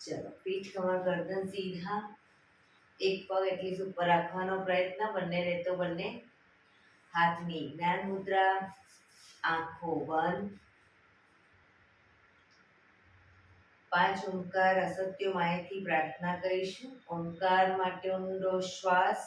ચલો, પીઠ કમર ગરદન સીધા, એક પગ એટલી ઉપર રાખવાનો પ્રયત્ન, બંને રહેતો બંને હાથની જ્ઞાન મુદ્રા, આંખો બંધ. 5 ઓમકાર અસત્ય માહિતી પ્રાર્થના કરીશું. ઓમકાર માટે ઊંડો શ્વાસ.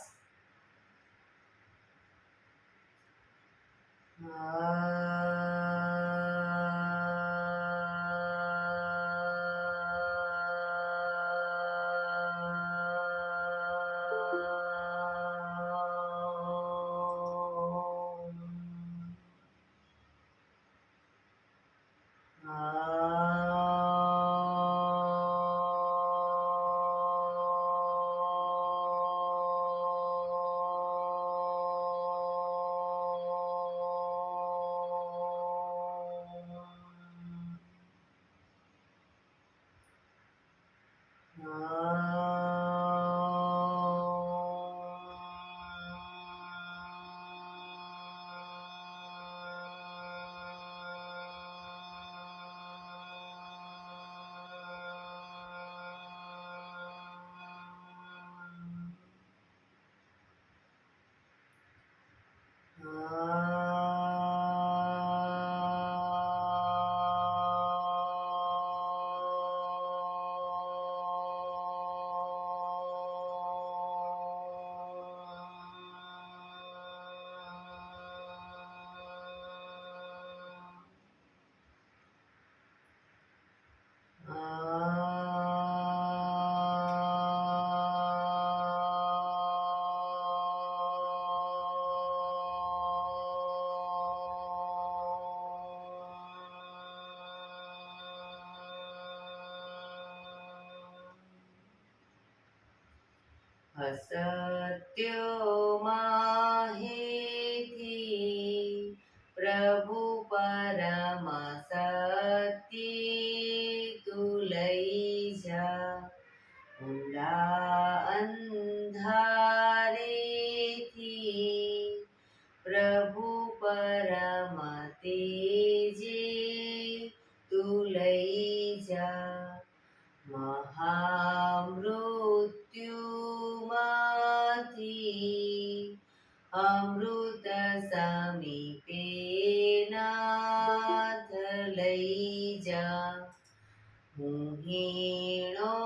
असत्यो माहेति प्रभु परम सत्य तू लई જા ઊંડા અંધારેથી પ્રભુ પરમ તેજે તું લઈ જા મહામૃત્યુમાંથી અમૃત સમીપે નાથ લઈ જા હું હીણો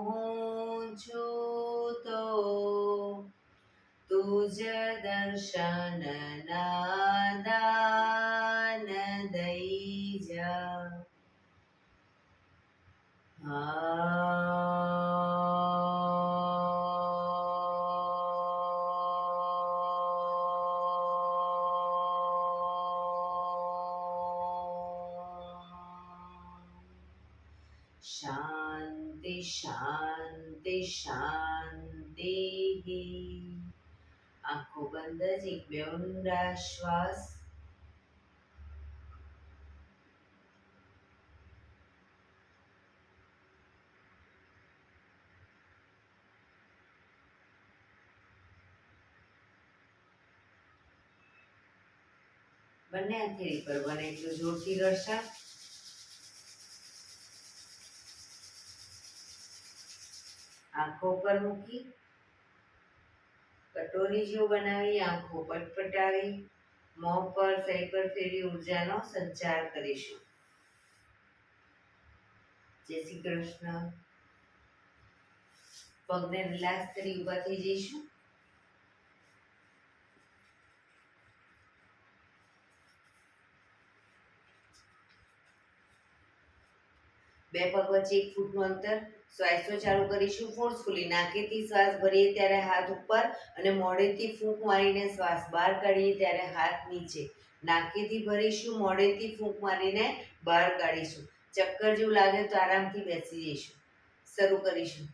હું છું તો તુજ દર્શન ના દાન દઈ જા શાંતિ શાંતિ શાંતિ. આંખો બંધ જ એક બે ઊંડા શ્વાસ. બંને હથેળી પર બને એટલું જોરથી ઘર્ષણ. આંખો પર મૂકી કટોરી જેવું બનાવી આંખો પટપટાવી મોં પર સહી પર ફેરી ઉર્જાનો સંચાર કરીશું. જય શ્રી કૃષ્ણ. પગને રિલેક્સ કરી ઊભા થઈ જઈશું. બે પગ વચ્ચે 1 ફૂટનું અંતર. શ્વાસો ચાલુ કરીશું. ફોર્સફુલી નાકેથી શ્વાસ ભરીએ ત્યારે હાથ ઉપર અને મોઢેથી ફૂંક મારીને શ્વાસ બહાર કાઢીએ ત્યારે હાથ નીચે. નાકેથી ભરીશું, મોઢેથી ફૂંક મારીને બહાર કાઢીશું. ચક્કર જેવું લાગે તો આરામથી બેસી જઈશું. શરૂ કરીશું.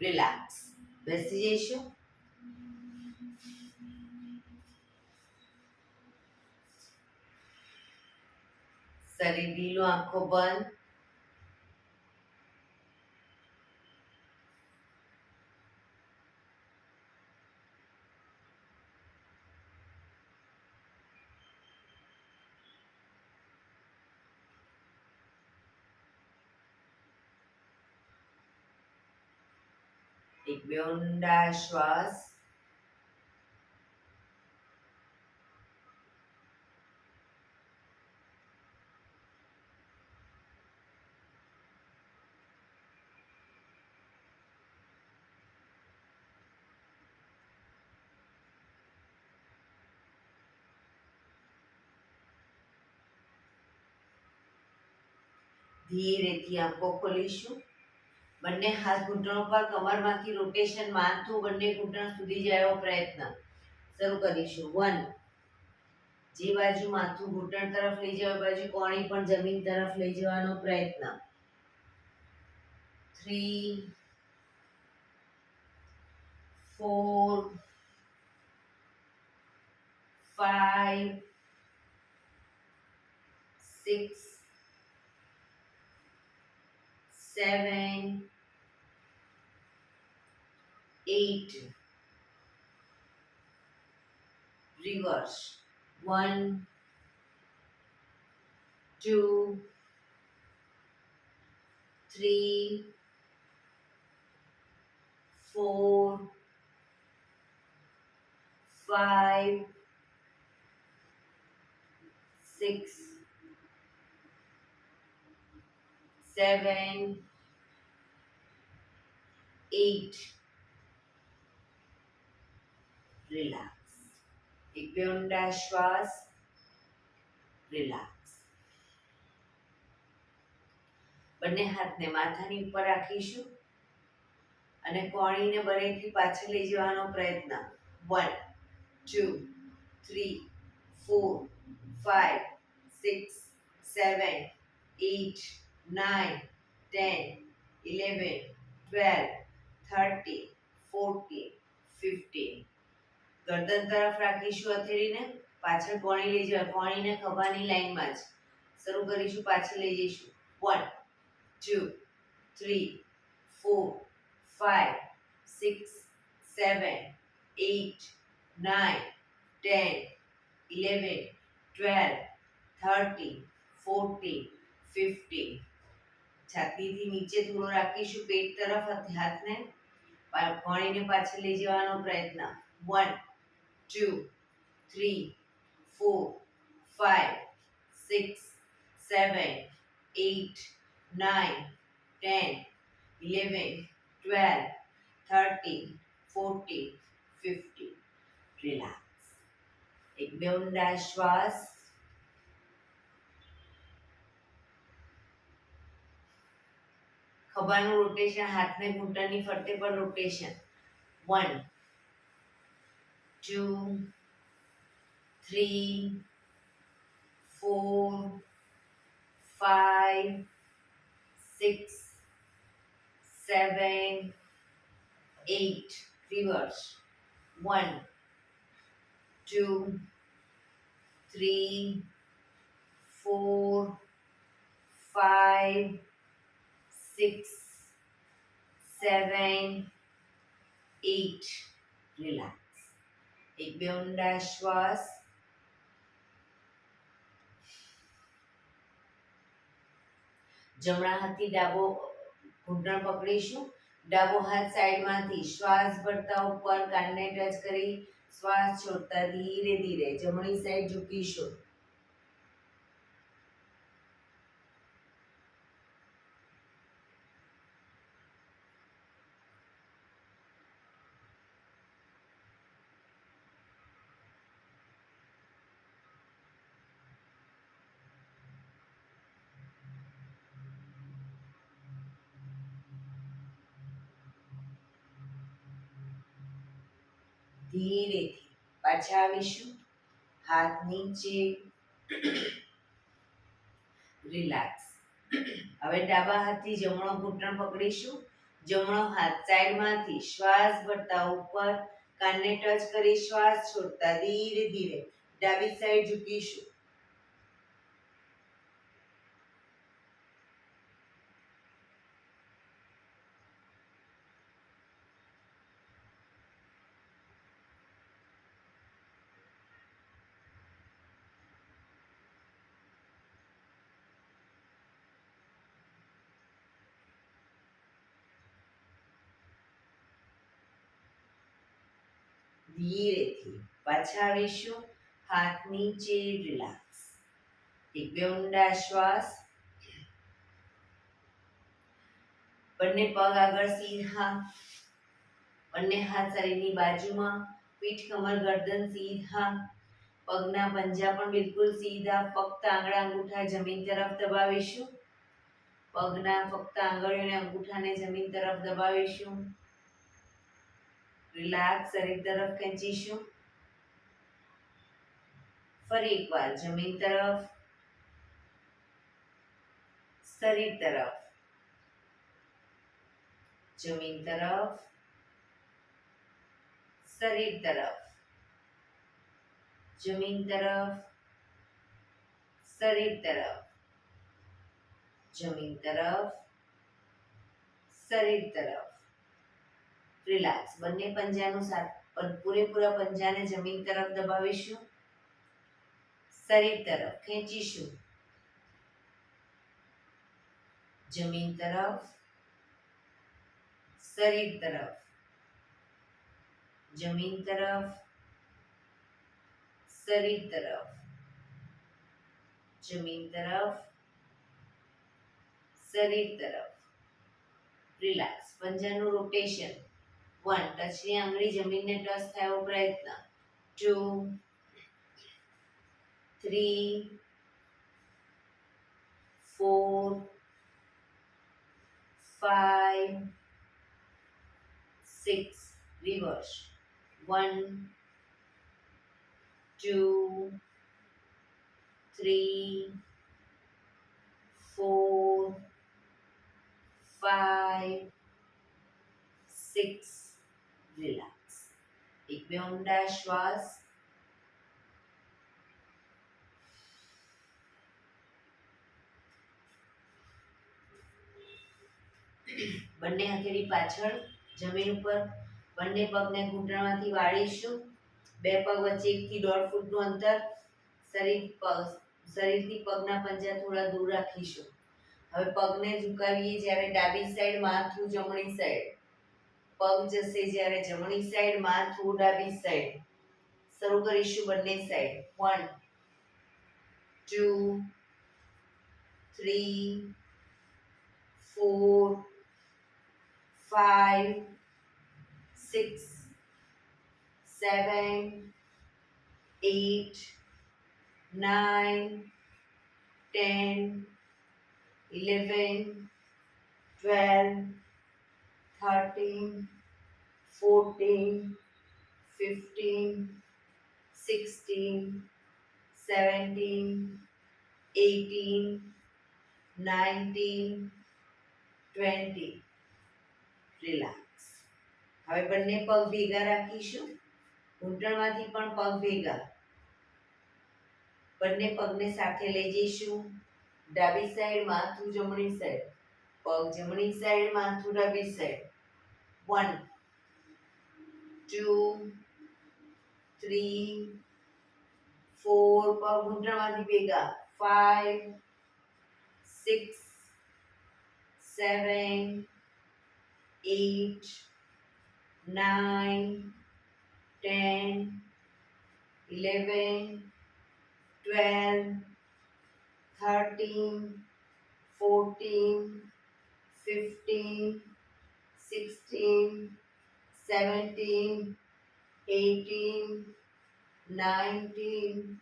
રિલેક્સ. બેસી જઈશું. શરીર ઢીલું, આંખો બંધ. એક બે ઊંડા શ્વાસ. ધીરેથી આંખો ખોલીશું. બંને હાથ ઘૂંટણો પર, કમરમાંથી રોટેશન, માથું બંને ઘૂંટણ સુધી જાય એવો પ્રયત્ન. શરૂ કરીશું. 1. જે બાજુ માથું ઘૂંટણ તરફ લઈ જવા બાજુ કોણી પણ જમીન તરફ લઈ જવાનો પ્રયત્ન. 3 4 5 6 7 8 reverse. 1 2 3 4 5 6 7 8 રિલેક્સ. એક બે ઊંડા શ્વાસ. રિલેક્સ. બંને હાથને માથાની ઉપર રાખીશું અને કોણીને બનેથી પાછળ લઈ જવાનો પ્રયત્ન. 1 2 3 4 5 6 7 8 9 10 11 12 13 14 15. ગરદન તરફ રાખીશું હથેળીને. પાછળ કોણી લઈ જવા, કોણીને ખભાની લાઈનમાં જ. શરૂ કરીશું. પાછળ લઈ જઈશું. 1 2 3 4 5 6 7 8 9 10 11 12 13 14 15. છાતીથી નીચે થોડું રાખીશું. પેટ તરફ હાથને કોણીને પાછળ લઈ જવાનો પ્રયત્ન. 1 2 3 4 5 6 7 8 9 10 11 12 13 14 15. રિલેક્સ. એક બે ઊંડા શ્વાસ. ખભાનું રોટેશન, હાથને ઘૂંટણની ફરતે પર રોટેશન. 1 2 3 4 5 6 7 8 reverse. 1 2 3 4 5 6 7 8 રિલેક્સ. એક બે ઊંડા શ્વાસ. જમણા હાથથી ડાબો ઘૂંટણ પકડીશું. ડાબો હાથ સાઈડમાંથી શ્વાસ ભરતા ઉપર કાનને ટચ કરી શ્વાસ છોડતા ધીરે ધીરે જમણી સાઈડ ઝૂકીશું. ધીરેથી પાછા આવીશું. હાથ નીચે. રિલેક્સ. હવે ડાબા હાથથી જમણો ઘૂંટણ પકડીશું. જમણો હાથ સાઈડમાંથી શ્વાસ ભરતા ઉપર કાનને ટચ કરી શ્વાસ છોડતા ધીરે ધીરે ડાબી સાઈડ ઝૂકીશું. ધીરેથી પાછા આવીશું. હાથ નીચે. રિલેક્સ. એક બે ઊંડા શ્વાસ. બંને પગ આગળ સીધા. બંને હાથ શરીરની બાજુમાં. પીઠ કમર ગરદન સીધા. પગના પંજા પણ બિલકુલ સીધા. ફક્ત આંગળા અંગૂઠા જમીન તરફ દબાવીશું. પગના ફક્ત આંગળીઓ અને અંગૂઠાને જમીન તરફ દબાવીશું. રિલેક્સ. શરીર તરફ ખેંચીશું. ફરી એકવાર જમીન તરફ, શરીર તરફ, જમીન તરફ, શરીર તરફ, જમીન તરફ, શરીર તરફ, જમીન તરફ, શરીર તરફ. રિલેક્સ. બંને પંજાનું પૂરેપૂરા પંજાને જમીન તરફ દબાવીશું. શરીર તરફ ખેંચીશું. જમીન તરફ, શરીર તરફ, જમીન તરફ, શરીર તરફ, જમીન તરફ, શરીર તરફ. રિલેક્સ. પંજાનું રોટેશન. 1 ટચની આંગળી જમીનને ટચ થાય એવો પ્રયત્ન. 2 3 4 5 6 રિવર્સ. 1 2 3 4 5 6. રિલેક્સ. એક બે ઊંડા શ્વાસ. બંને હથેળી પાછળ જમીન ઉપર. બંને પગને ઘૂંટણમાંથી વાળીશું. બે પગ વચ્ચે 1 થી 1.5 ફૂટનું અંતર. શરીરથી પગના પંજા થોડા દૂર રાખીશું. હવે પગને ઝુકાવીએ જ્યારે ડાબી સાઈડ, માથું જમણી સાઈડ. પગ જશે જ્યારે જમણી સાઈડ, માથું ડાબી સાઈડ. શરૂ કરીશું બંને સાઈડ. 1 2 3 4 5 6 7 8 9 10 11 12 13 14 15 16 17 18 19 20. રિલેક્સ. હવે બંને પગ ભેગા રાખીશું. ઘૂંટણમાંથી પણ પગ ભેગા. બંને પગને સાથે લઈ જઈશું. ડાબી સાઈડ, માથું જમણી સાઈડ. પગ જમણી સાઈડ, માથું ડાબી સાઈડ. 1 2 3 4, પગ ઘૂંટણમાંથી ભેગા. 5 6 7 8 9 10 11 12 13 14 15 16 17 18 19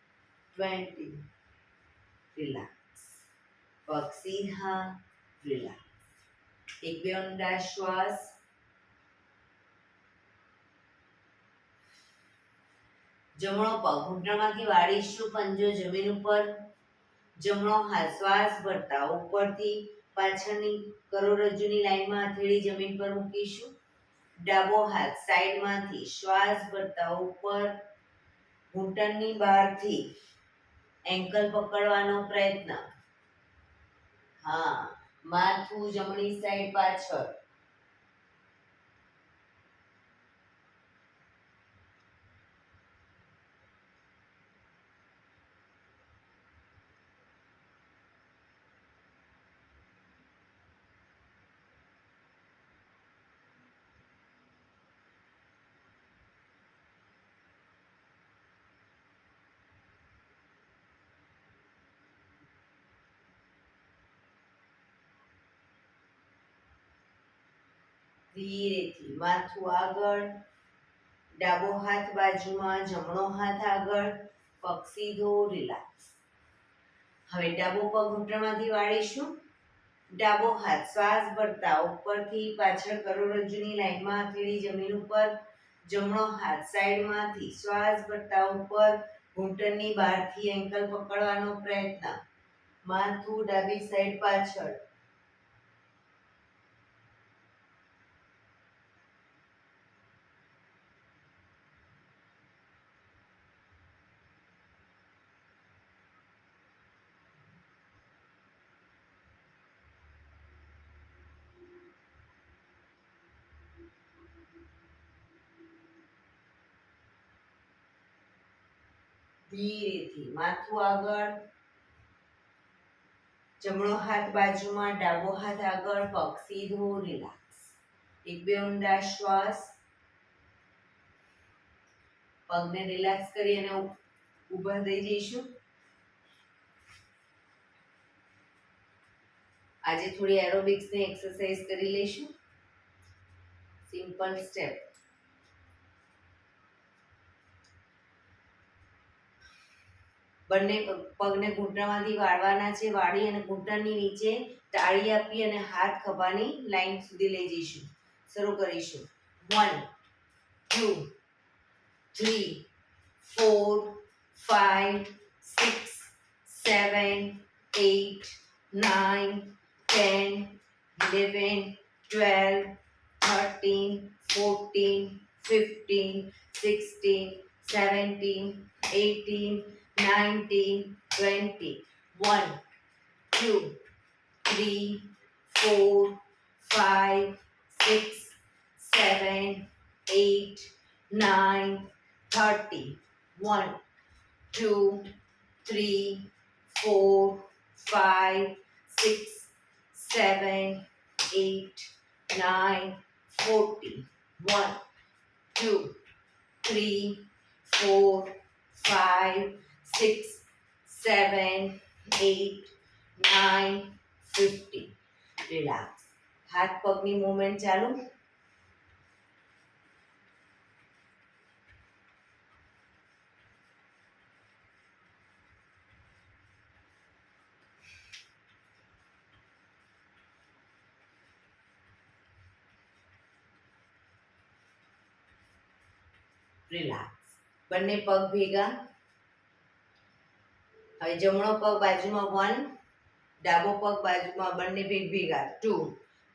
20. રિલેક્સ. પગ સીધા. રિલેક્સ. એક બે ઊંડા શ્વાસ. જમણો પગ ઘૂંટણમાંથી વાળીશું, પંજો જમીન ઉપર. જમણો હાથ શ્વાસ ભરતા ઉપરથી પાછળની કરોડરજ્જુની લાઈનમાં હથેળી જમીન પર મૂકીશું. ડાબો હાથ સાઈડમાંથી શ્વાસ ભરતા ઉપર, ઘૂંટણની બહારથી એન્કલ પકડવાનો પ્રયત્ન. હા, માથું જમણી સાઈડ પાછળ. ધીરેથી માથું આગળ, ડાબો હાથ બાજુમાં, જમણો હાથ આગળ, પગ સીધો. રિલેક્સ. હવે ડાબો પગ ઘૂંટણમાંથી વાળીશું. ડાબો હાથ શ્વાસ ભરતા ઉપરથી પાછળ કરોડરજ્જુની લાઈનમાં હથેળી જમીન ઉપર. જમણો હાથ સાઈડમાંથી શ્વાસ ભરતા ઉપર, ઘૂંટણની બહારથી એન્કલ પકડવાનો પ્રયત્ન. માથું ડાબી સાઈડ પાછળ. ધીરેથી માથું આગળ, જમણો હાથ બાજુમાં, ડાબો હાથ આગળ, પગ સીધો. રિલેક્સ. એક બે ઊંડા શ્વાસ. પગને રિલેક્સ કરી અને ઊભા થઈ જઈશું. આજે થોડી એરોબિક્સની એક્સરસાઇઝ કરી લઈશું. Simple step. બંને પગને ઘૂંટણમાંથી વાળવાના છે. વાળી અને ઘૂંટણની નીચે તાળી આપી અને હાથ ખભાની લાઈન સુધી લઈ જઈશું. શરૂ કરીશું. 1 2 3 4 5 6 7 8 9 10 11 12 13 14 15 16 17 18 19 20. 1 2 3 4 5 6 7 8 9 30. 1 2 3 4 5 6 7 8 9 40. 1 2 3 4 5 6 7 8 9 50. રિલેક્સ. હાથ પગની મૂવમેન્ટ ચાલુ. રિલેક્સ. બંને પગ ભેગા. હવે જમણો પગ બાજુમાં 1, ડાબો પગ બાજુમાં, બંને ભેગા 2.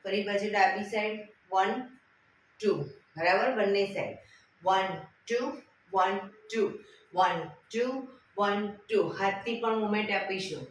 ફરી પાછું ડાબી સાઈડ 1 2. બરાબર. બંને સાઈડ 1 2 1 2 1 2 1 2 હાથની પણ મુવમેન્ટ આપીશું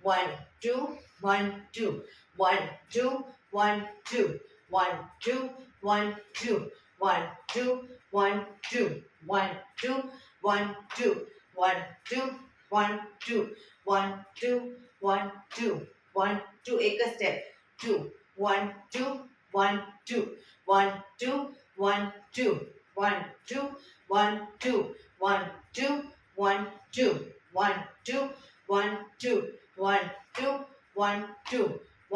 1 2 1 2 1 2 1 2 1 2 1 2 1 2 1 2 1 2 1 2 1 2 1 2 1 2 1 2 1 2 એક જ સ્ટેપ 2 1 2 1 2 1 2 1 2 1 2 1 2 1 2 1 2 1 2 1 2 1 2 1 2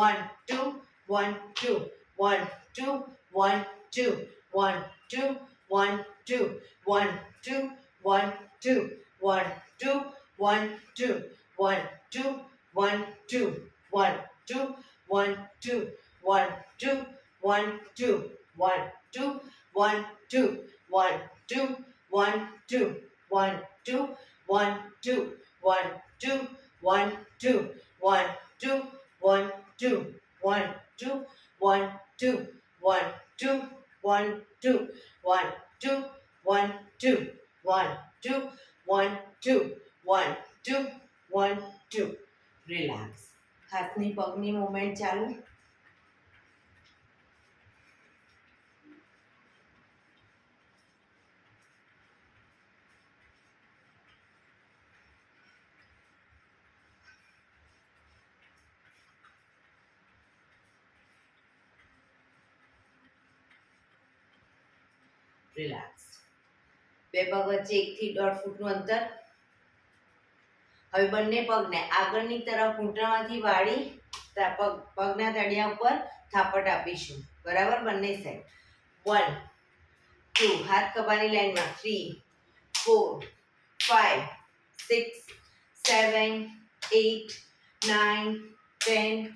1 2 1 2 1 2 1 2 1 2 1 2 1 2 1 2 1 2 1 2 1 2 1 2 1 2 1 2 1 2 1 2 1 2 1 2 1 2 1 2 1 2 1 2 1 2 1 2 1 2 1 2 1 2 1 2 1 2 1 2 1 2 1 2 1 2 1 2 1 2 1 2 રિલેક્સ હાથની પગની મુવમેન્ટ ચાલુ રિલેક્સ બે પગ વચ્ચે 1 થી 1.5 ફૂટનું અંતર હવે બંને પગને આગળની તરફ ઘૂંટણમાંથી વાળી પગના તળિયા ઉપર થાપટ આપીશું બરાબર બંને સાઈડ 1 2 હાથ ખભાની લાઈનમાં 3 4 5 6 7 8 9 10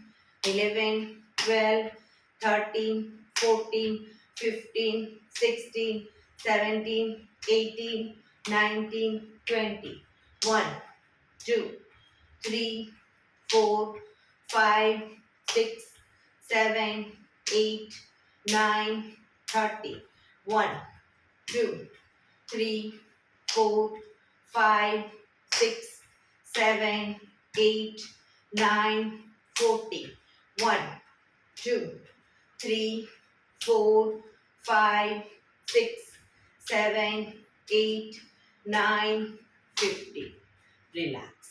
11 12 13 14 15 16 17 18 19 20 1 2 3 4 5 6 7 8 9 30 1 2 3 4 5 6 7 8 9 40 1 2 3 4 5 6 7 8 9 50 રિલેક્સ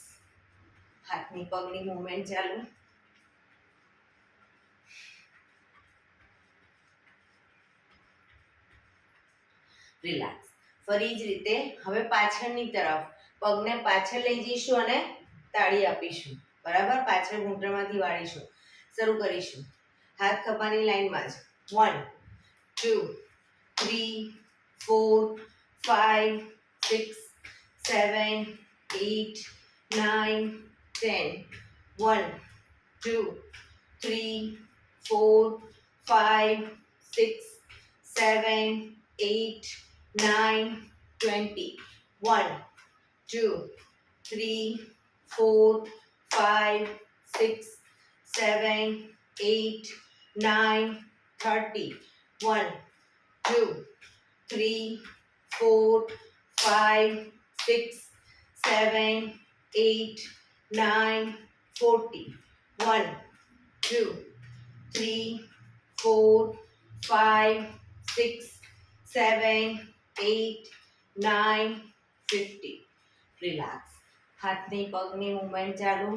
હાથની પગની મુવમેન્ટ ચાલુ રિલેક્સ ફરી જ રીતે હવે પાછળની તરફ પગને પાછળ લઈ જઈશું અને તાળી આપીશું બરાબર પાછળ ઘૂંટણમાંથી વાળીશું શરૂ કરીશું હાથ ખભાની લાઈનમાં જ 1 2 3 4 5 6 7 8 9 10 1 2 3 4 5 6 7 8 9 20 1 2 3 4 5 6 7 8 9 30 1 2 3 4 5 6 7 8 9 40 1 2 3 4 5 6 7 8 9 50 રિલેક્સ હાથની પગની મુવમેન્ટ ચાલુ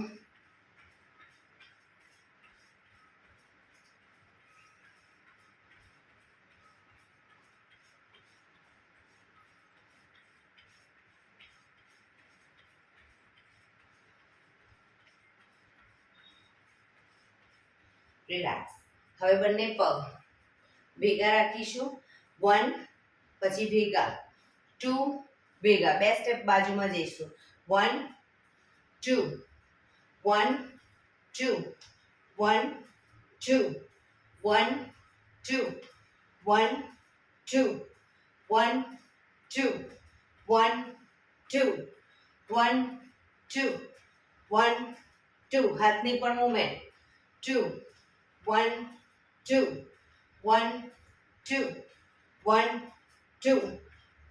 રિલેક્સ હવે બંને પગ ભેગા રાખીશું 1 પછી ભેગા 2 ભેગા બે સ્ટેપ બાજુમાં જઈશું 1 2 1 2 1 2 1 2 1 2 1 2 1 2 1 2 1 2 હાથની પણ મુવમેન્ટ 2 1 2 1 2 1 2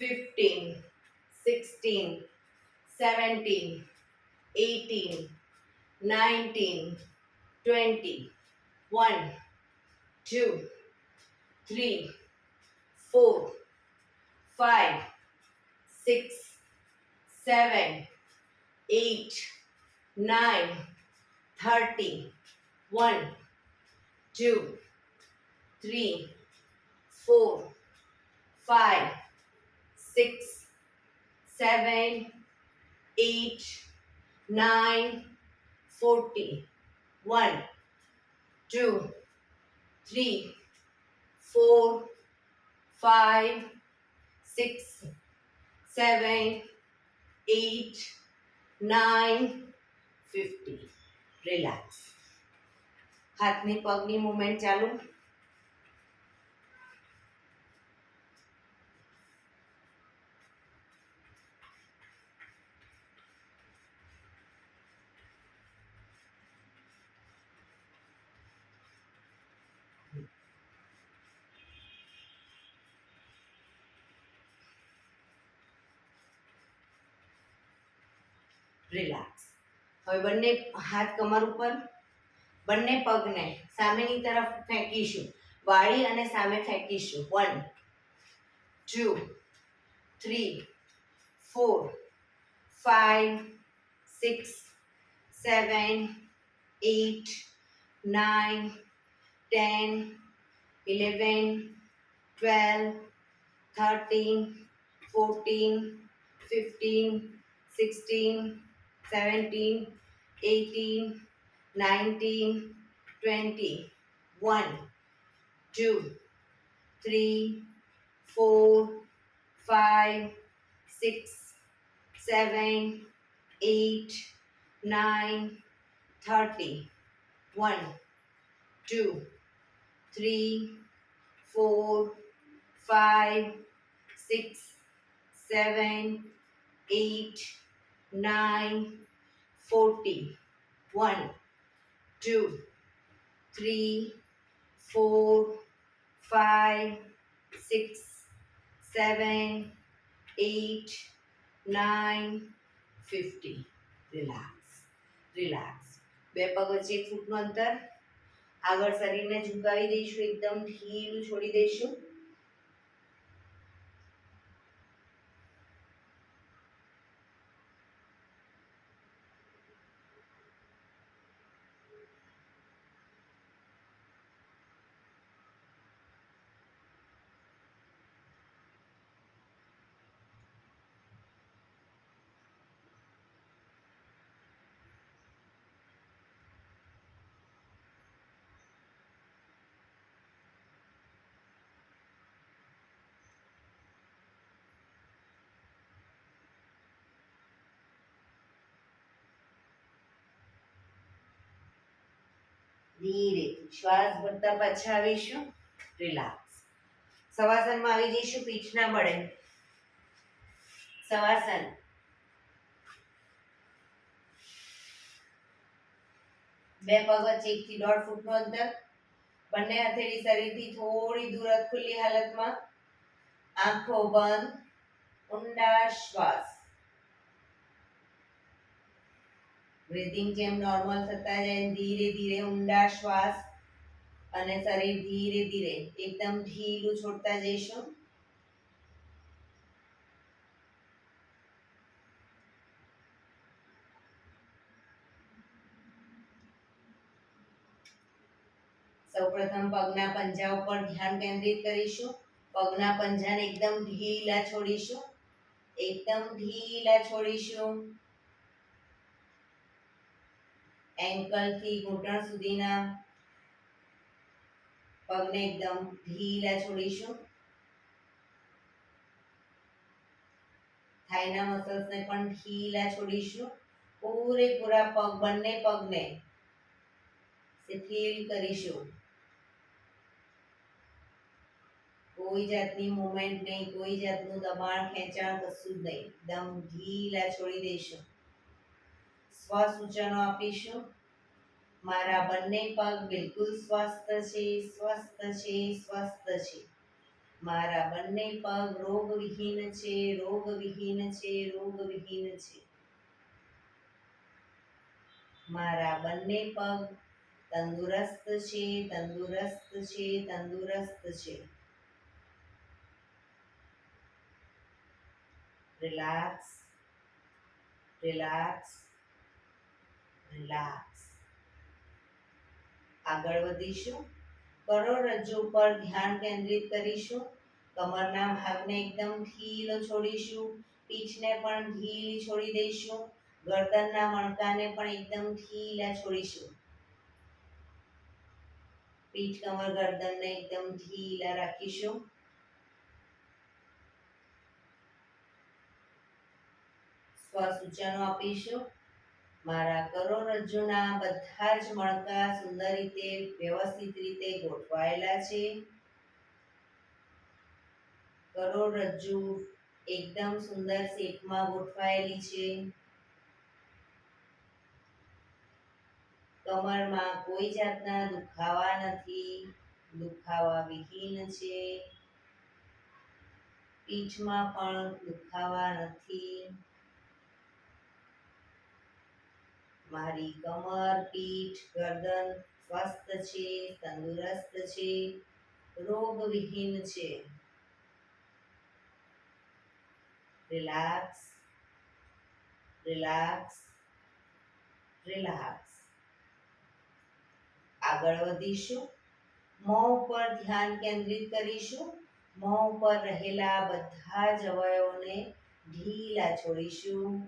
15, 16, 17, 18, 19, 20, 1, 2, 3, 4, 5, 6, 7, 8, 9, 30, 1, 2, 3, 4, 5, 6, 7, 8, 9, 40, 1, 2, 3, 4, 5, 6, 7, 8, 9, 50. રિલેક્સ. હાથની પગની મૂવમેન્ટ ચાલુ. રિલેક્સ. હવે બંને હાથ કમર ઉપર, બંને પગને સામેની તરફ ફેંકીશું, વાળી અને સામે ફેંકીશું. 1, 2, 3, 4, 5, 6, 7, 8, 9, 10, 11, 12, 13, 14, 15, 16, 17, 18, 19, 20, 1, 2, 3, 4, 5, 6, 7, 8, 9, 30, 1, 2, 3, 4, 5, 6, 7, 8, 9, 40, 1, 2, 3, 4, 5, 6, 7, 8, 9, 50. રિલેક્સ. રિલેક્સ. બે પગ વચ્ચે 1 ફૂટનું અંતર. આગળ શરીરને ઝુકાવી દઈશું, એકદમ ઢીલું છોડી દઈશું. ધીરે શ્વાસ ભરતા પાછા આવીશું. રિલેક્સ. શવાસનમાં આવી જઈશું, પીઠના બળે. શવાસન. બે પગ વચ્ચે 1 થી 1.5 ફૂટનું અંતર. બંને હથેળી શરીરથી થોડી દૂર ખુલ્લી હાલતમાં. આંખો બંધ. ઊંડા શ્વાસ. બ્રીથિંગ જેમ નોર્મલ થતા જાય ધીરે ધીરે ઊંડા શ્વાસ અને શરીર ધીરે ધીરે એકદમ ઢીલું છોડતા જઈશું. સૌપ્રથમ પગના પંજા ઉપર ધ્યાન કેન્દ્રિત કરીશું. પગના પંજાને એકદમ ઢીલા છોડીશું. એકદમ ઢીલા છોડીશું. એન્કલ થી ઘૂંટણ સુધીના પગને એકદમ ઢીલા છોડીશું. થાઈના મસલ્સને પણ ઢીલા છોડીશું. પૂરેપૂરા પગ, બંને પગને શિથિલ કરીશું. કોઈ જાતની મુવમેન્ટ નહીં, કોઈ જાતનું દબાણ ખેંચાણ કશું જ નહીં. એકદમ ઢીલા છોડી દઈશું. સૂચનો આપીશું. મારા બંને પગ બિલકુલ સ્વસ્થ છે, સ્વસ્થ છે, સ્વસ્થ છે. મારા બંને પગ રોગવિહીન છે, રોગવિહીન છે, રોગવિહીન છે. મારા બંને પગ તંદુરસ્ત છે, તંદુરસ્ત છે, તંદુરસ્ત છે. Relax, relax, relax. આગળ વધીશું. કરોડરજ્જુ પર ધ્યાન કેન્દ્રિત કરીશું. કમરના ભાગને એકદમ ઢીલો છોડીશું. પીઠને પણ ઢીલી છોડી દઈશું. ગરદનના મણકાને પણ એકદમ ઢીલા છોડીશું. પીઠ, કમર, ગરદનને એકદમ ઢીલા રાખીશું. સ્વસૂચનો આપીશું. મારા કરોડરજ્જુના બધા જ મણકા સુંદર રીતે વ્યવસ્થિત રીતે ગોઠવાયેલા છે. કરોડરજ્જુ એકદમ સુંદર શેપમાં ગોઠવાયેલી છે. કમરમાં કોઈ જાતના દુખાવા નથી, દુખાવા વિહીન છે. પીઠમાં પણ દુખાવા નથી. મારી કમર, પીઠ, ગરદન સ્વસ્થ છે, તંદુરસ્ત છે, રોગવિહીન છે. Relax, relax, relax. આગળ વધીશું. મોં ઉપર ધ્યાન કેન્દ્રિત કરીશું. મોં ઉપર રહેલા બધા જ અવયવોને ઢીલા છોડીશું.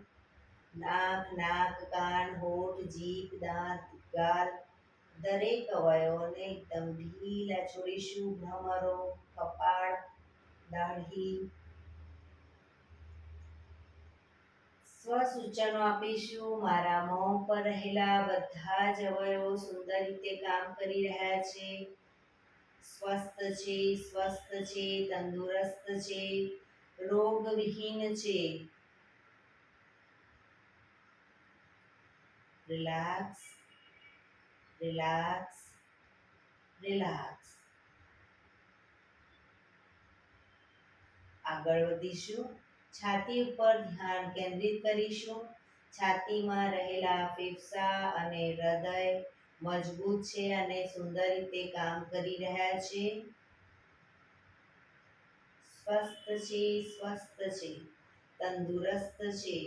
નાક, કાન, હોઠ, જીભ, દાંત, ગાલ દરેક અવયવોને એકદમ ઢીલા છોડીશું. ભ્રમરો, કપાળ, દાઢી. સ્વસૂચનો આપીશું. મારા મોં પર રહેલા બધા જ અવયવો સુંદર રીતે કામ કરી રહ્યા છે. સ્વસ્થ છે, સ્વસ્થ છે, તંદુરસ્ત છે, રોગવિહીન છે. Relax, relax, relax. આગળ વધીશું. છાતી ઉપર ધ્યાન કેન્દ્રિત કરીશું. છાતીમાં રહેલા ફેફસા અને હૃદય મજબૂત છે અને સુંદર રીતે કામ કરી રહ્યા છે. સ્વસ્થ છે, સ્વસ્થ છે, તંદુરસ્ત છે,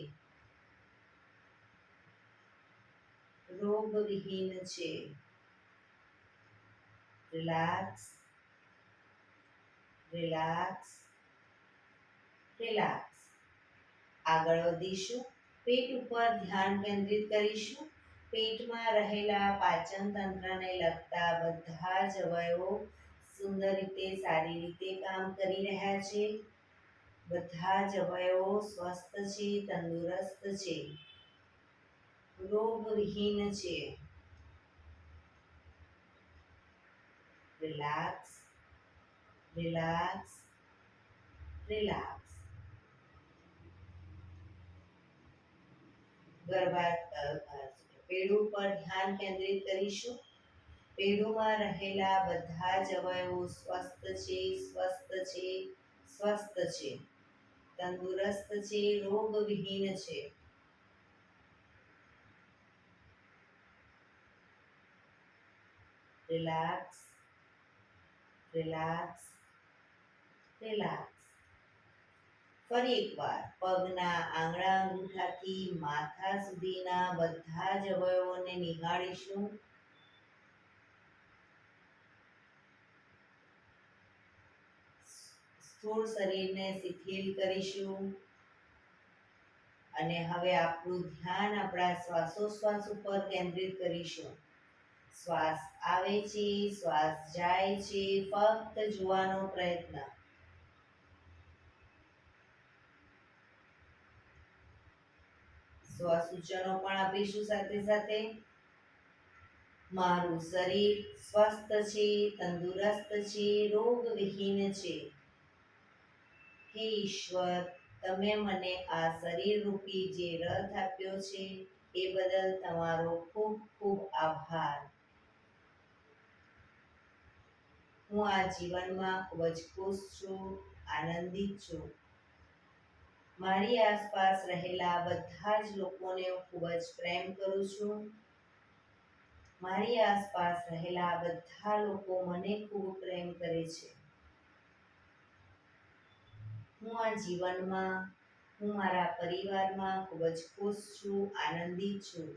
રોગવિહીન છે. Relax, relax, relax. આગળ વધીશું. પેટ ઉપર ધ્યાન કેન્દ્રિત કરીશું. પેટમાં રહેલા પાચન તંત્રને લગતા બધા જ અવયવો સુંદર રીતે સારી રીતે કામ કરી રહ્યા છે. બધા જ અવયવો સ્વસ્થ છે, તંદુરસ્ત છે, રોગવિહીન છે. Relax, relax, relax. પેડું પર ધ્યાન કેન્દ્રિત કરીશું. પેડુમાં રહેલા બધા જ અવયવો સ્વસ્થ છે, સ્વસ્થ છે, સ્વસ્થ છે, તંદુરસ્ત છે, રોગવિહીન છે. Relax, relax, relax. ફરી એકવાર પગના આંગળા અંગૂઠાથી માથા સુધીના બધા જ અવયવોને નિહાળીશું. સ્થૂળ શરીરને શિથિલ કરીશું અને હવે આપણું ધ્યાન આપણા શ્વાસોશ્વાસ ઉપર કેન્દ્રિત કરીશું. શ્વાસ આવે છે, શ્વાસ જાય છે, ફક્ત જોવાનો પ્રયત્ન. સ્વસૂચનો પણ આપીશું સાથે સાથે. મારું શરીર સ્વસ્થ છે, તંદુરસ્ત છે, રોગવિહીન છે. હે ઈશ્વર, તમે મને આ શરીર રૂપી જે રથ આપ્યો છે એ બદલ તમારો ખૂબ ખૂબ આભાર. હું આ જીવનમાં ખૂબ જ ખુશ છું, આનંદિત છું. મારી આસપાસ રહેલા બધા જ લોકોને હું ખૂબ જ પ્રેમ કરું છું. મારી આસપાસ રહેલા બધા લોકો મને ખૂબ પ્રેમ કરે છે. હું આ જીવનમાં હું મારા પરિવારમાં ખૂબ જ ખુશ છું, આનંદિત છું.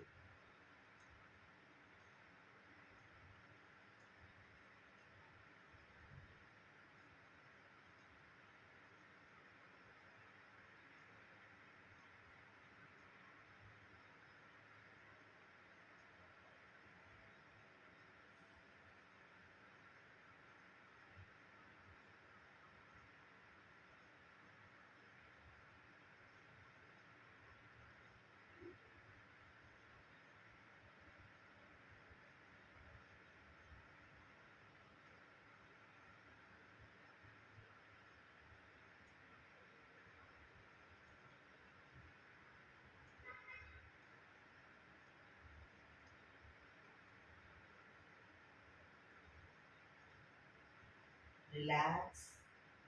Relax,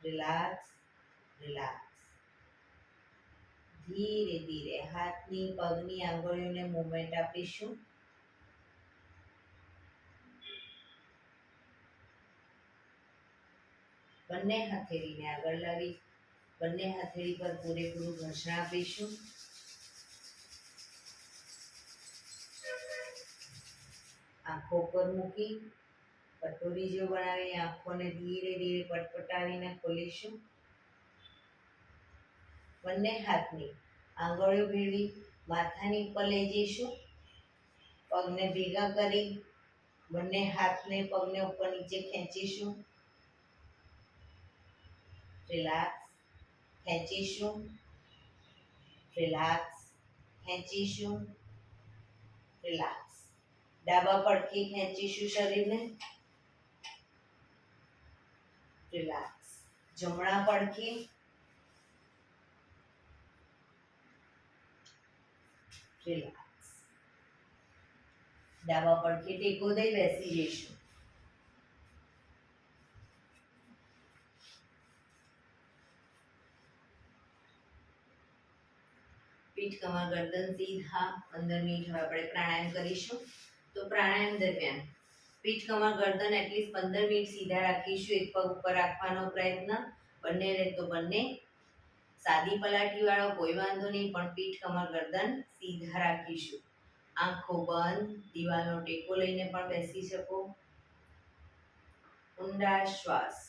relax, relax. ધીરે ધીરે હાથની પગની આંગળીઓને મૂવમેન્ટ આપીશું. બંને હથેળીને આગળ લાવી બંને હથેળી પર પૂરેપૂરું ઘર્ષણ આપીશું. આંખો પર મૂકી કટોરી જેવું બનાવી આંખોને ધીરે ધીરે પટપટાવીને ખોલીશું. બંને હાથની આંગળીઓ ભેળવી માથાની ઉપર લઈ જઈશું. પગને ભેગા કરી બંને હાથને પગને ઉપર નીચે ખેંચીશું. રિલેક્સ, ખેંચીશું. રિલેક્સ, ખેંચીશું. રિલેક્સ. ડાબા પડખે ખેંચીશું શરીરને. રિલેક્સ. જમણા પડખે. રિલેક્સ. ડાબા પડખે ટેકો દઈ બેસી જઈશું. પીઠ કમર ગરદન સીધા 15 મિનિટ હવે આપણે પ્રાણાયામ કરીશું. તો પ્રાણાયામ દરમિયાન પીઠ કમર ગરદન એટલીસ્ટ 15 મિનિટ સીધા રાખીશું. એક પગ ઉપર રાખવાનો પ્રયત્ન. બંને રહે તો બંને. સાદી પલાઠી વાળો કોઈ વાંધો નહીં, પણ પીઠ કમર ગરદન સીધા રાખીશું. આંખો બંધ, દિવાલનો ટેકો લઈને પણ બેસી શકો. ઊંડા શ્વાસ.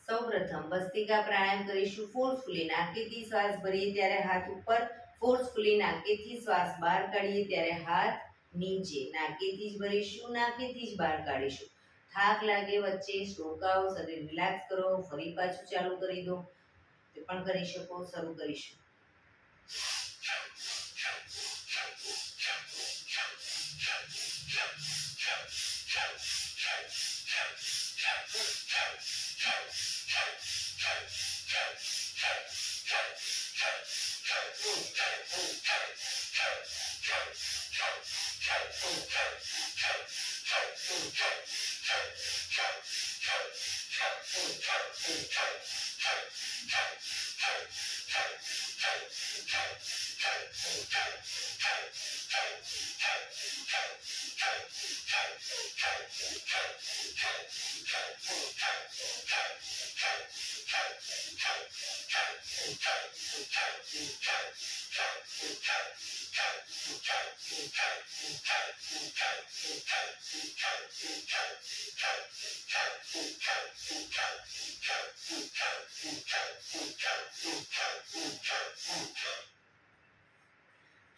સૌપ્રથમ ભસ્ત્રિકા પ્રાણાયામ કરીશું. ફોર્સફુલી નાકેથી શ્વાસ ભરીએ ત્યારે હાથ ઉપર, ફોર્સફુલી નાકેથી શ્વાસ બહાર કાઢીએ ત્યારે હાથ નીચે. નાકેથી જ ભરીશું, નાકેથી જ બહાર કાઢીશું. થાક લાગે વચ્ચે રોકાઓ, શરીર રિલેક્સ કરો, ફરી પાછું ચાલુ કરી દો. તે પણ કરી શકો. શરૂ કરીશું.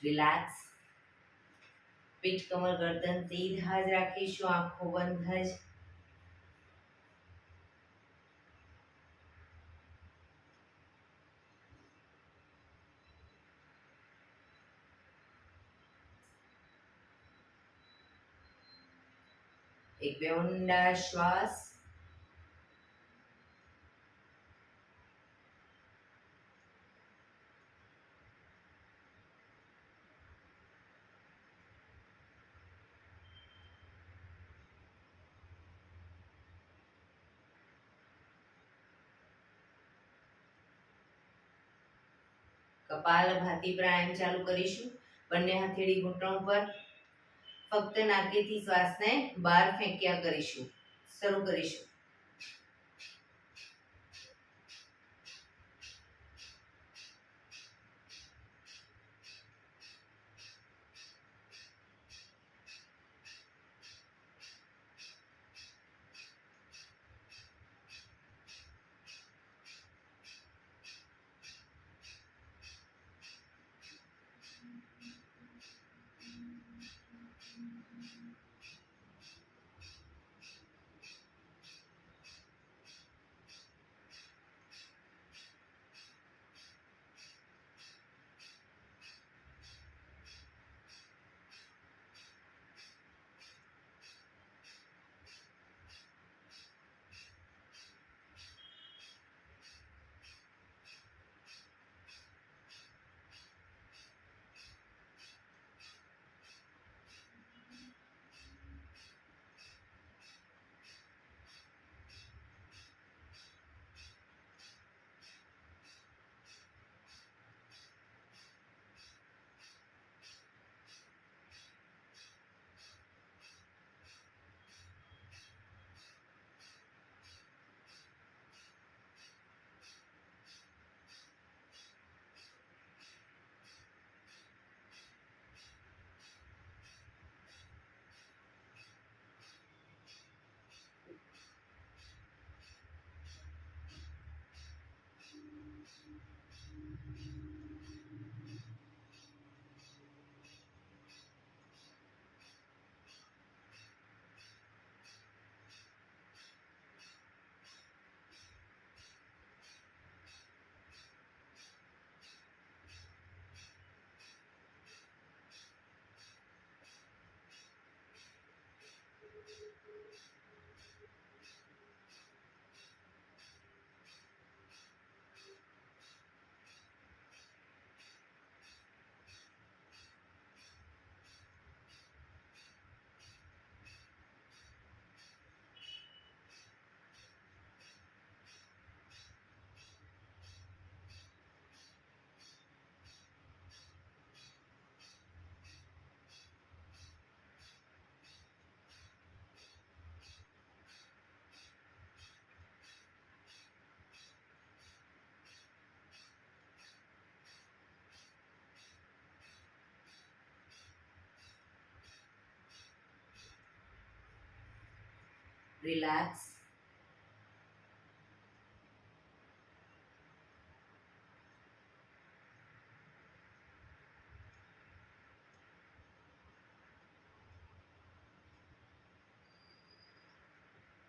રિલેક્સ. પીઠ કમર ગરદન સીધા જ રાખીશું. આંખો બંધ જ. એક બે ઊંડા શ્વાસ. કપાલભાતિ પ્રાણાયામ ચાલુ કરીશું. બંને હથેળી ઘૂંટણ પર. ફક્ત નાકેથી શ્વાસને બહાર ફેંક્યા કરીશું. શરૂ કરીશું. રિલેક્સ.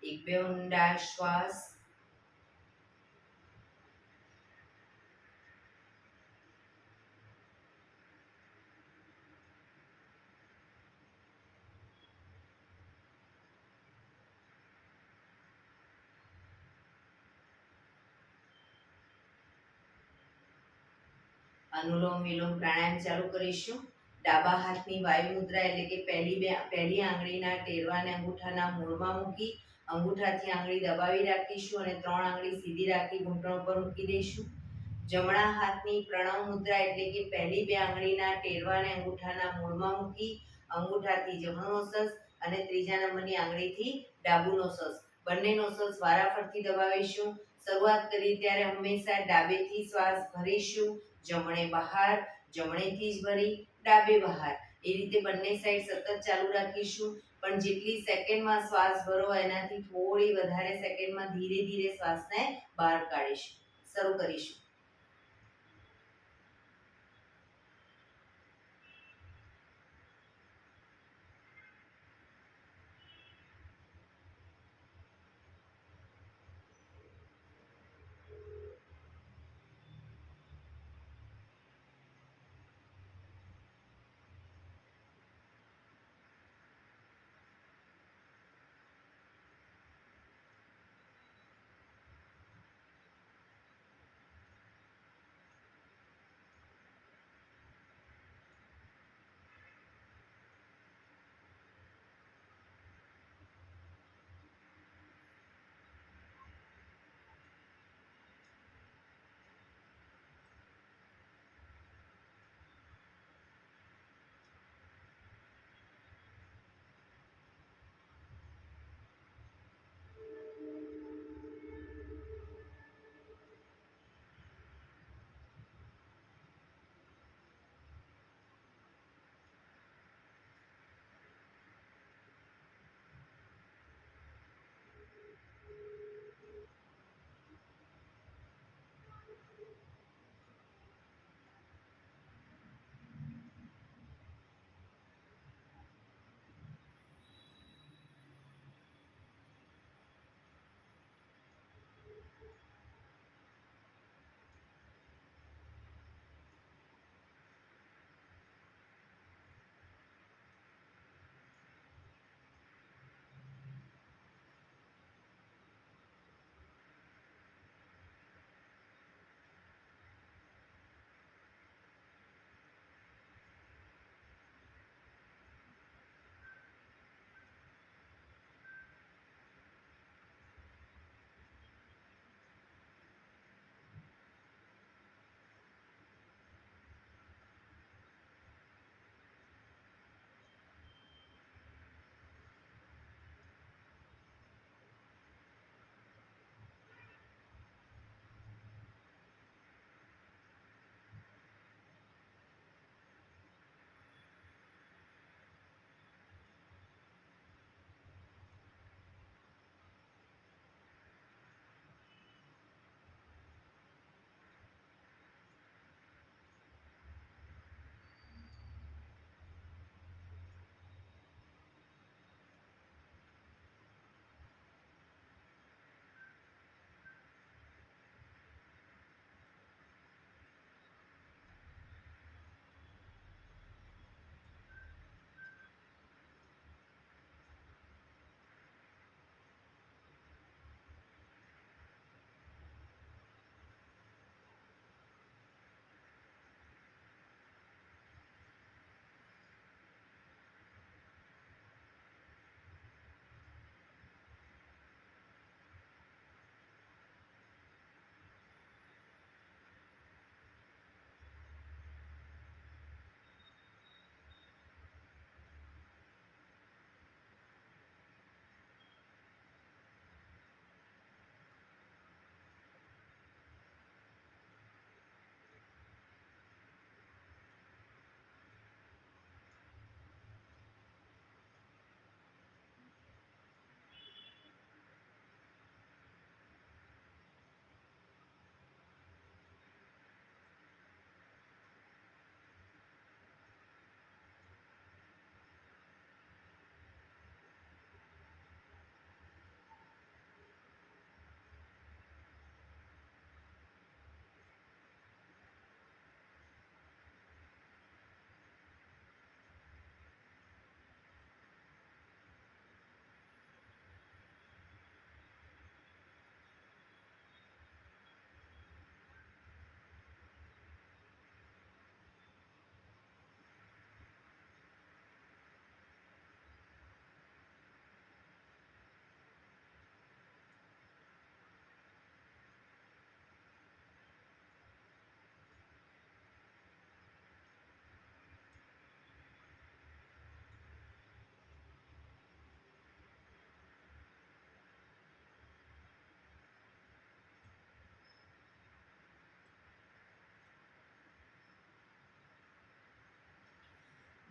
એક બે ઊંડા શ્વાસ. અનુલોમ વિલોમ પ્રાણાયામ ચાલુ કરીશું. ડાબા હાથની વાયુ મુદ્રા એટલે કે પહેલી આંગળીના ટેરવાને અંગૂઠાના મૂળમાં મૂકી અંગૂઠાથી આંગળી દબાવી રાખીશું અને 3 આંગળી સીધી રાખી ઘૂંટણ ઉપર મૂકી દઈશું. જમણા હાથની પ્રણવ મુદ્રા એટલે કે પહેલી 2 આંગળીના ટેરવાને અંગૂઠાના મૂળમાં મૂકી અંગૂઠાથી જમણો નોસસ અને ત્રીજા નંબરની આંગળીથી ડાબુ નોસસ બંને નોસસ વારાફરતી દબાવીશું. શરૂઆત કરી ત્યારે હંમેશા ડાબેથી શ્વાસ ભરીશું, જમણે બહાર, જમણેથી જ ભરી ડાબે બહાર. એ રીતે બંને સાઈડ સતત ચાલુ રાખીશું. પણ જેટલી સેકન્ડમાં શ્વાસ ભરો એનાથી થોડી વધારે સેકન્ડમાં ધીરે ધીરે શ્વાસને બહાર કાઢીશું. શરૂ કરીશું.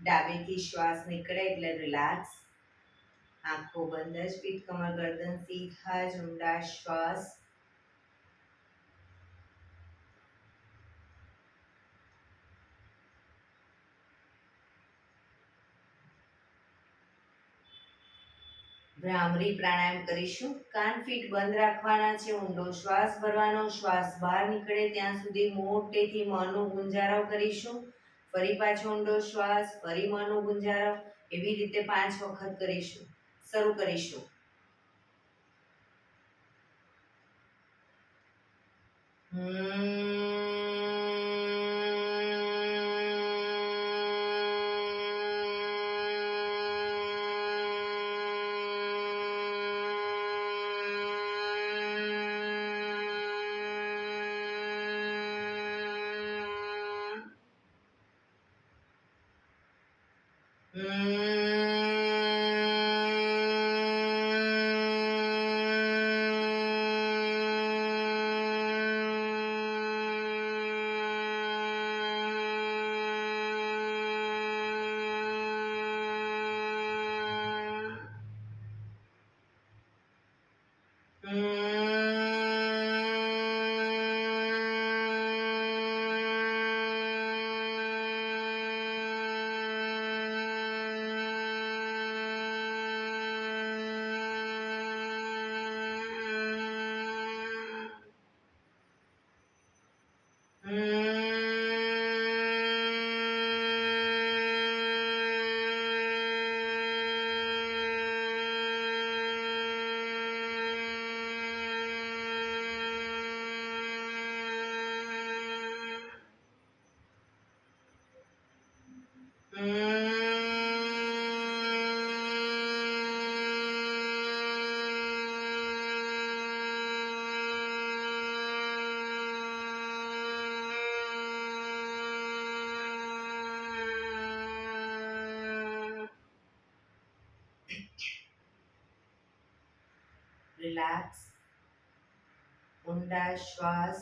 ડાબેથી શ્વાસ નીકળે એટલે રિલેક્સ. આંખો બંધ જ, પીઠ કમર ગરદન સીધા જ, ઊંડા શ્વાસ. ભ્રામરી પ્રાણાયામ કરીશું. કાન ફીટ બંધ રાખવાના છે, ઊંડો શ્વાસ ભરવાનો, શ્વાસ બહાર નીકળે ત્યાં સુધી મોટેથી મોંનો ગુંજારો કરીશું. ફરી પાછો ઊંડો શ્વાસ, ફરી મોંનો ગુંજારો, એવી રીતે 5 વખત કરીશું. શરૂ કરીશું. રિલેક્સ. ઊંડા શ્વાસ.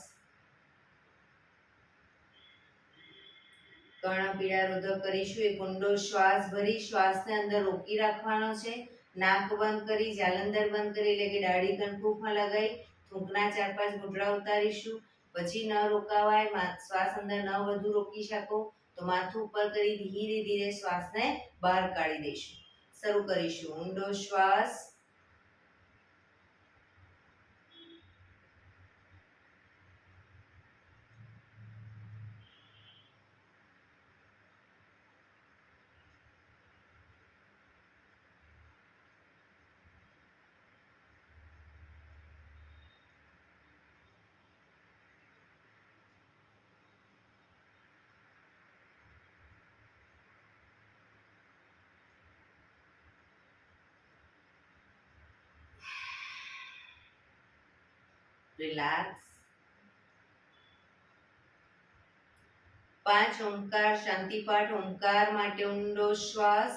કર્ણપીડા રુદ્ર કરીશું. એક ઊંડો શ્વાસ ભરી શ્વાસને અંદર રોકી રાખવાનો છે. નાક બંધ કરી, જાલંધર બંધ કરી, એટલે કે દાઢી કણકુમાં લગાવી થૂંકના 4-5 ઘૂંટડા ઉતારીશું. પછી ન રોકાવાય, શ્વાસ અંદર ન વધુ રોકી શકો તો માથું ઉપર કરી ધીરે ધીરે શ્વાસને બહાર કાઢી દઈશું. શરૂ કરીશું. ઊંડો શ્વાસ. રિલેક્સ. 5 ઓમકાર શાંતિ પાઠ. ઓમકાર માટે ઊંડો શ્વાસ.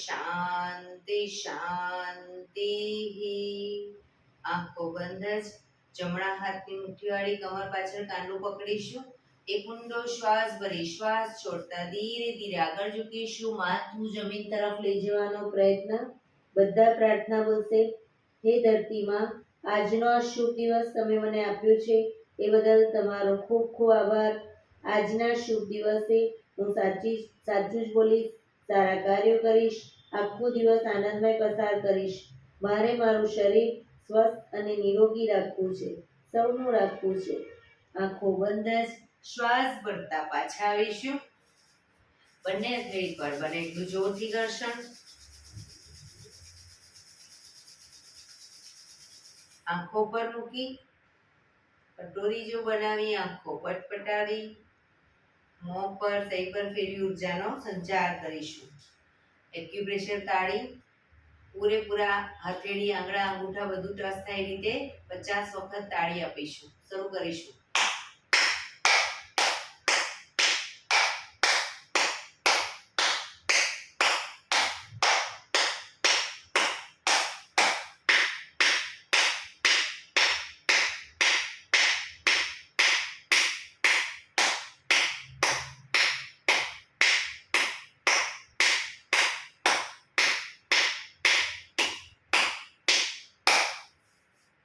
શાંતિ શાંતિ. આંખો બંધ જ. જમણા હાથની મુઠ્ઠીવાળી કમર પાછળ કાંડું પકડીશું. એક ઊંડો શ્વાસ ભરી શ્વાસ છોડતા ધીરે ધીરે આગળ ઝૂકીશું. માથું જમીન તરફ લઈ જવાનો પ્રયત્ન. બધા પ્રાર્થના બોલશે. હે ધરતીમાં, આજનો આ શુભ દિવસ તમે મને આપ્યો છે એ બદલ તમારો ખૂબ ખૂબ આભાર. આજના શુભ દિવસે હું સાચું જ બોલીશ, સારા કાર્યો કરીશ, આખો દિવસ આનંદમય પસાર કરીશ. મારે મારું શરીર સ્વસ્થ અને નિરોગી રાખવું છે, સૌનું રાખવું છે. આંખો બંધ જ. શ્વાસ ભરતા પાછા આવીશું. બંને હથેળી પર બને એટલું જોરથી ઘર્ષણ. આંખો પર મૂકી કટોરી જો બનાવી આંખો પટપટાવી મોં પર સહી પર ફેરવી ઉર્જાનો સંચાર કરીશું. એક્યુપ્રેશર તાળી પૂરેપૂરા હથેળી આંગળા અંગૂઠા બધું ટચ થાય રીતે 50 વખત તાળી આપીશું. શરૂ કરીશું.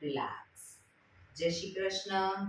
રિલેક્સ. જય શ્રી કૃષ્ણ.